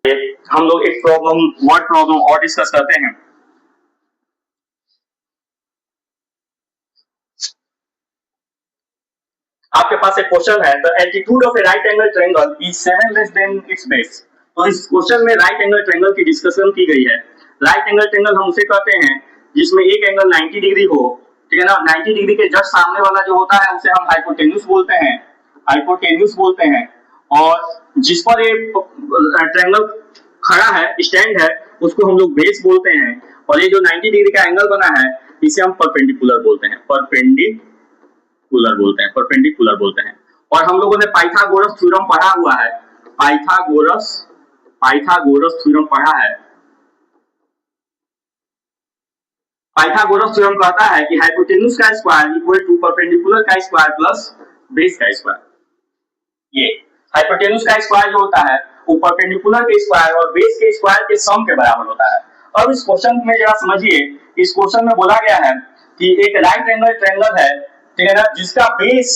हम लोग एक प्रॉब्लम, वर्ड प्रॉब्लम और डिस्कस करते हैं। आपके पास एक क्वेश्चन है, the altitude of A right angle triangle is 7 less than it's base. तो इस क्वेश्चन में राइट एंगल ट्रायंगल की डिस्कशन की गई है। राइट एंगल ट्रायंगल हम उसे कहते हैं जिसमें एक एंगल 90 डिग्री हो, ठीक है ना। 90 डिग्री के जस्ट सामने वाला जो होता है उसे हम हाइपोटेन्यूज बोलते हैं, हाइपोटेन्यूज बोलते हैं। और जिस पर ये ट्रायंगल खड़ा है, स्टैंड है, उसको हम लोग बेस बोलते हैं। और ये जो 90 डिग्री का एंगल बना है इसे हम परपेंडिकुलर बोलते हैं, परपेंडिकुलर बोलते हैं, परपेंडिकुलर बोलते हैं। और हम लोगों ने पाइथागोरस थ्योरम पढ़ा हुआ है, पाइथागोरस पाइथागोरस थ्योरम पढ़ा है। पाइथागोरस थ्योरम कहता है कि हाइपोटेन्यूज का स्क्वायर इक्वल टू परपेंडिकुलर का स्क्वायर प्लस बेस का स्क्वायर। ये हाइपोटेन्यूज का स्क्वायर जो होता है वो परपेंडिकुलर के स्क्वायर और बेस के स्क्वायर के सम के बराबर होता है। अब इस क्वेश्चन में जरा समझिए, इस क्वेश्चन में बोला गया है कि एक राइट एंगल ट्रायंगल है, ठीक है ना, जिसका base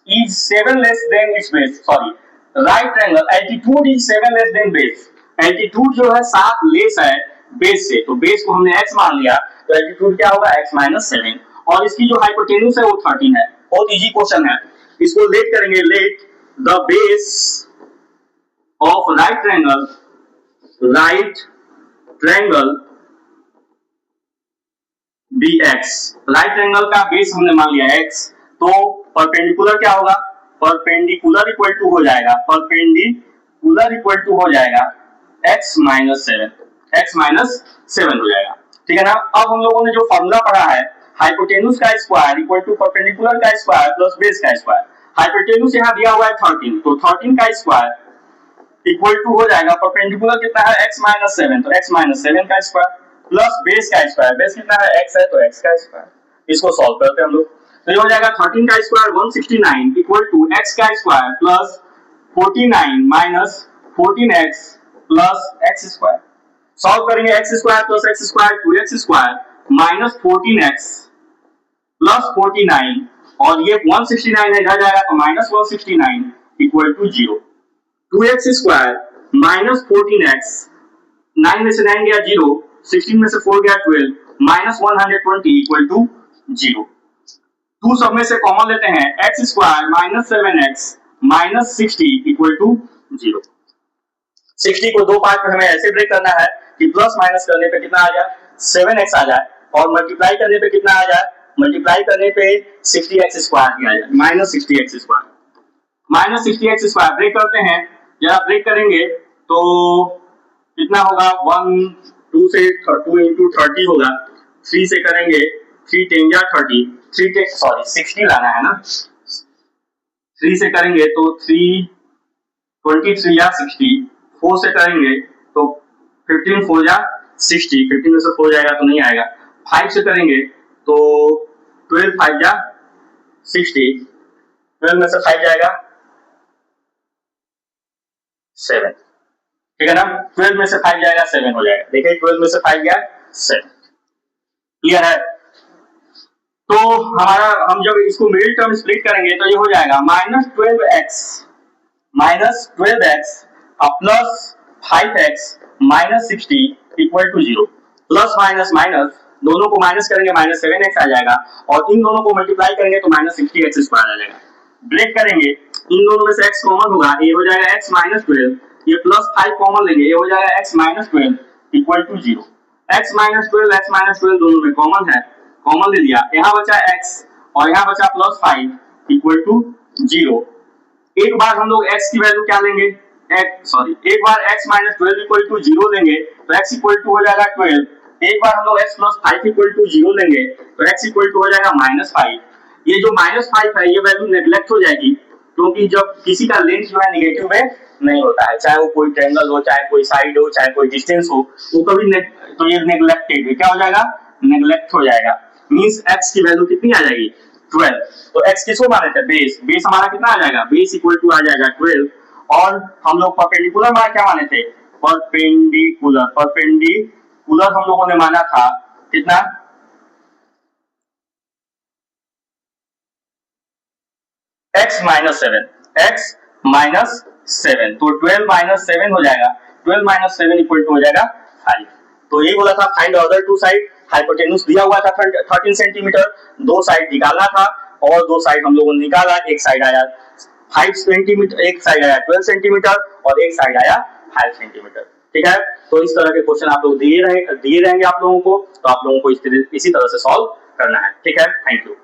is 7 less than it's base, sorry, right triangle altitude is 7 less than base. Altitude जो है 7 लेस है बेस से, तो बेस को हमने x मान लिया, तो एल्टीट्यूड क्या होगा, x माइनस 7। और इसकी जो हाइपोटेन्यूज है वो 13 है। बहुत इजी क्वेश्चन है। इसको लेट करेंगे, let the base of right triangle bx, right triangle का बेस हमने मान लिया x, तो परपेंडिकुलर क्या होगा, परपेंडिकुलर इक्वल टू हो जाएगा, परपेंडिकुलर इक्वल टू हो जाएगा x माइनस 7, x माइनस 7 हो जाएगा, ठीक है ना। अब हम लोगों ने जो फॉर्मूला पढ़ा है, हाइपोटेन्यूज का स्क्वायर इक्वल टू परपेंडिकुलर का स्क्वायर प्लस बेस का स्क्वायर। हाइपोटेन्यूज यहाँ दिया हुआ है 13, तो 13 का स्क्वायर इक्वल टू हो जाएगा, परपेंडिकुलर कितना है x माइनस 7, तो x माइनस 7 का स्क्वायर प्लस बेस का स्क्वायर, बेस कितना है x है तो x का स्क्वायर। इसको सॉल्व करते हैं हम लोग, तो ये हो जाएगा 13 का स्क्वायर 169 इक्वल टू x का square plus 49 minus 14x plus x square. Solve करेंगे, x square plus x square 2x square minus 14x plus 49, और ये 169 है, इधर जाएगा तो minus 169 equal to 0। 2x square minus 14x, 9 में से 9 गया 0, 16 में से 4 गया 12, माइनस 120 इक्वल टू 0। 2 सब में से कॉमन लेते हैं, x square minus 7x minus 60 equal to 0। 60 को दो पार्ट में हमें ऐसे ब्रेक करना है कि प्लस माइनस करने पे कितना आ जाए, 7x आ जाए, और मल्टीप्लाई करने पे कितना आ जाए, मल्टीप्लाई करने पे 60x स्क्वायर भी आ जाए, minus 60x square, minus 60x square. Break करते हैं, जरा ब्रेक करेंगे तो कितना होगा, 1 2 से 2 इंटू 30 होगा, 3 से करेंगे 3 10 या 30, 3 सॉरी 60 लाना है ना, 3 से करेंगे तो 3 23 या 60, 4 से करेंगे तो 15 4 या 60, 15 में से 4 जाएगा तो नहीं आएगा, 5 से करेंगे तो 12 5 या 60, 12 में से 5 जाएगा 7, ठीक है ना। 12 में से 5 जाएगा 7 हो जाएगा, देखिए 12 में से 5 गया 7, क्लियर है। तो हमारा, हम जब इसको मिडिल टर्म स्प्लिट करेंगे तो ये हो जाएगा minus 12x plus 5x minus 60 equal to 0। Plus minus minus दोनों को माइनस करेंगे माइनस 7x आ जाएगा, और इन दोनों को मल्टीप्लाई करेंगे तो माइनस 60x स्क्वायर आ जाएगा। ब्रेक करेंगे, इन दोनों में से x कॉमन होगा, ये हो जाएगा x माइनस 12, ये प्लस 5 कॉमन लेंगे, ये हो जाएगा x minus 12 equal to 0। x minus 12 दोनों में कॉमन है, कॉमन ले लिया, यहाँ बचा x और यहाँ बचा प्लस 5 इक्वल टू 0। एक बार हम लोग x की वैल्यू क्या लेंगे, एक बार x माइनस 12 इक्वल टू 0 लेंगे तो x इक्वल टू हो जाएगा 12, एक बार हम लोग x प्लस 5 इक्वल टू 0 लेंगे तो x इक्वल टू हो जाएगा माइनस 5। ये जो माइनस 5 है ये वैल्यू नेग्लेक्ट हो जाएगी, क्योंकि जब किसी का लेंथ जो है निगेटिव में नहीं होता है, चाहे वो कोई ट्रायंगल हो, चाहे कोई साइड हो, चाहे कोई डिस्टेंस हो, वो कभी तो ये नेग्लेक्टेड क्या हो जाएगा, नेग्लेक्ट हो जाएगा। मींस x की वैल्यू कितनी आ जाएगी, 12। तो x किसको माने थे, बेस, बेस हमारा कितना आ जाएगा, बेस इक्वल टू आ जाएगा 12, और हम लोग परपेंडिकुलर माना क्या माने थे, परपेंडिकुलर, परपेंडिकुलर हम लोगों ने माना था कितना, x माइनस 7, तो 12 माइनस 7 हो जाएगा, 12 माइनस 7 इक्वल टू हो जाएगा 5। तो यही बोला था find other two side. Hypotenuse दिया हुआ था 13 सेंटीमीटर, दो साइड निकालना था और दो साइड हम लोगों ने निकाला। एक साइड आया 5 सेंटीमीटर, एक साइड आया 12 सेंटीमीटर और एक साइड आया 5 सेंटीमीटर। ठीक है, तो इस तरह के क्वेश्चन आप लोग दिए रहेंगे आप लोगों को, तो आप लोगों को इसी तरह से सॉल्व करना है। ठीक है, थैंक यू।